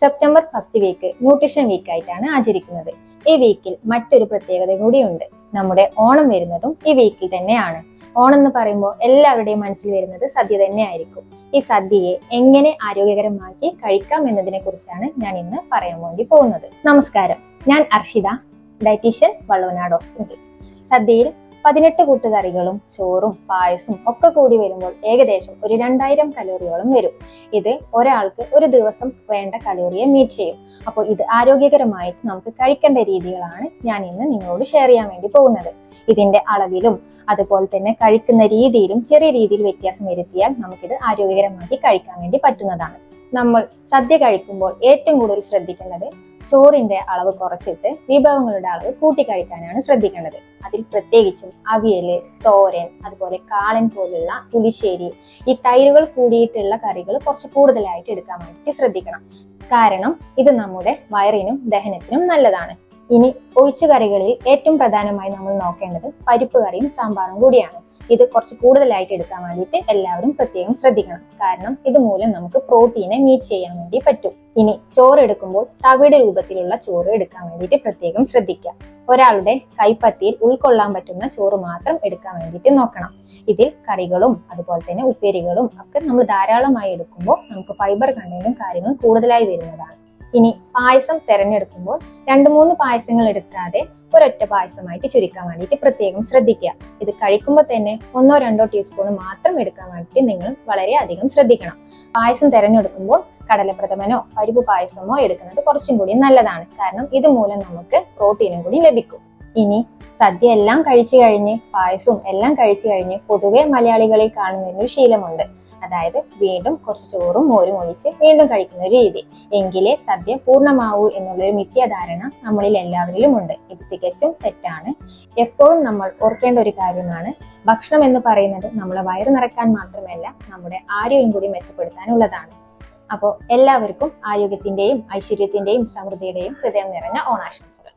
September first week nutrition week ആയിട്ടാണ് ആചരിക്കുന്നത്. ഈ വീക്കിൽ മറ്റൊരു പ്രത്യേകത കൂടിയുണ്ട്. നമ്മുടെ ഓണം വരുന്നതും ഈ വീക്കിൽ തന്നെയാണ്. ഓണം എന്ന് പറയുമ്പോൾ എല്ലാവരുടെയും മനസ്സിൽ വരുന്നത് സദ്യ തന്നെയായിരിക്കും. ഈ സദ്യയെ എങ്ങനെ ആരോഗ്യകരമാക്കി കഴിക്കാം എന്നതിനെ കുറിച്ചാണ് ഞാൻ ഇന്ന് പറയാൻ വേണ്ടി പോകുന്നത്. നമസ്കാരം, ഞാൻ അർഷിത, ഡയറ്റീഷ്യൻ, വള്ളുവനാട് ഹോസ്പിറ്റൽ. സദ്യയിൽ 18 കൂട്ടുകറികളും ചോറും പായസവും ഒക്കെ കൂടി വരുമ്പോൾ ഏകദേശം ഒരു 2000 കലോറിയോളം വരും. ഇത് ഒരാൾക്ക് ഒരു ദിവസം വേണ്ട കലോറിയെ മീറ്റ് ചെയ്യും. അപ്പോൾ ഇത് ആരോഗ്യകരമായിട്ട് നമുക്ക് കഴിക്കേണ്ട രീതികളാണ് ഞാൻ ഇന്ന് നിങ്ങളോട് ഷെയർ ചെയ്യാൻ വേണ്ടി പോകുന്നത്. ഇതിന്റെ അളവിലും അതുപോലെ തന്നെ കഴിക്കുന്ന രീതിയിലും ചെറിയ രീതിയിൽ വ്യത്യാസം വരുത്തിയാൽ നമുക്കിത് ആരോഗ്യകരമാക്കി കഴിക്കാൻ വേണ്ടി പറ്റുന്നതാണ്. നമ്മൾ സദ്യ കഴിക്കുമ്പോൾ ഏറ്റവും കൂടുതൽ ശ്രദ്ധിക്കേണ്ടത് ചോറിന്റെ അളവ് കുറച്ചിട്ട് വിഭവങ്ങളുടെ അളവ് കൂട്ടി കഴിക്കാനാണ് ശ്രദ്ധിക്കേണ്ടത്. അതിൽ പ്രത്യേകിച്ചും അവിയല്, തോരൻ, അതുപോലെ കാളൻ പോലുള്ള പുളിശ്ശേരി, ഈ തൈരുകൾ കൂടിയിട്ടുള്ള കറികൾ കുറച്ച് കൂടുതലായിട്ട് എടുക്കാൻ വേണ്ടിയിട്ട് ശ്രദ്ധിക്കണം. കാരണം ഇത് നമ്മുടെ വയറിനും ദഹനത്തിനും നല്ലതാണ്. ഇനി ഒഴിച്ചുകറികളിൽ ഏറ്റവും പ്രധാനമായി നമ്മൾ നോക്കേണ്ടത് പരിപ്പ് കറിയും സാമ്പാറും കൂടിയാണ്. ഇത് കുറച്ച് കൂടുതലായിട്ട് എടുക്കാൻ വേണ്ടിയിട്ട് എല്ലാവരും പ്രത്യേകം ശ്രദ്ധിക്കണം. കാരണം ഇത് മൂലം നമുക്ക് പ്രോട്ടീനെ മീറ്റ് ചെയ്യാൻ വേണ്ടി പറ്റും. ഇനി ചോറ് എടുക്കുമ്പോൾ തവിട് രൂപത്തിലുള്ള ചോറ് എടുക്കാൻ വേണ്ടിയിട്ട് പ്രത്യേകം ശ്രദ്ധിക്കുക. ഒരാളുടെ കൈപ്പത്തിയിൽ ഉൾക്കൊള്ളാൻ പറ്റുന്ന ചോറ് മാത്രം എടുക്കാൻ വേണ്ടിയിട്ട് നോക്കണം. ഇതിൽ കറികളും അതുപോലെ തന്നെ ഉപ്പേരികളും ഒക്കെ നമ്മൾ ധാരാളമായി എടുക്കുമ്പോൾ നമുക്ക് ഫൈബർ കണ്ടന്റും കാര്യങ്ങളും കൂടുതലായി വരുന്നതാണ്. ഇനി പായസം തിരഞ്ഞെടുക്കുമ്പോൾ 2-3 പായസങ്ങൾ എടുക്കാതെ ഒരൊറ്റ പായസമായിട്ട് ചുരുക്കാൻ വേണ്ടിയിട്ട് പ്രത്യേകം ശ്രദ്ധിക്കുക. ഇത് കഴിക്കുമ്പോൾ തന്നെ 1-2 ടീസ്പൂൺ മാത്രം എടുക്കാൻ വേണ്ടിയിട്ട് നിങ്ങൾ വളരെയധികം ശ്രദ്ധിക്കണം. പായസം തിരഞ്ഞെടുക്കുമ്പോൾ കടലപ്രഥമനോ പരിപ്പ് പായസമോ എടുക്കുന്നത് കുറച്ചും കൂടി നല്ലതാണ്. കാരണം ഇതുമൂലം നമുക്ക് പ്രോട്ടീനും കൂടി ലഭിക്കും. ഇനി സദ്യ എല്ലാം കഴിച്ചു കഴിഞ്ഞ് പായസവും എല്ലാം കഴിച്ചു കഴിഞ്ഞ് പൊതുവെ മലയാളികളിൽ കാണുന്ന ഒരു ശീലമുണ്ട്. അതായത് വീണ്ടും കുറച്ച് ചോറും മോരും ഒഴിച്ച് വീണ്ടും കഴിക്കുന്ന ഒരു രീതി. എങ്കിലേ സദ്യ പൂർണ്ണമാവൂ എന്നുള്ളൊരു മിഥ്യാധാരണ നമ്മളിൽ എല്ലാവരിലും ഉണ്ട്. ഇത് തികച്ചും തെറ്റാണ്. എപ്പോഴും നമ്മൾ ഓർക്കേണ്ട ഒരു കാര്യമാണ്, ഭക്ഷണം എന്ന് പറയുന്നത് നമ്മളെ വയറ് നിറയ്ക്കാൻ മാത്രമല്ല നമ്മുടെ ആരോഗ്യം കൂടി മെച്ചപ്പെടുത്താനുള്ളതാണ്. അപ്പോൾ എല്ലാവർക്കും ആരോഗ്യത്തിന്റെയും ഐശ്വര്യത്തിന്റെയും സമൃദ്ധിയുടെയും ഹൃദയം നിറഞ്ഞ ഓണാശംസകൾ.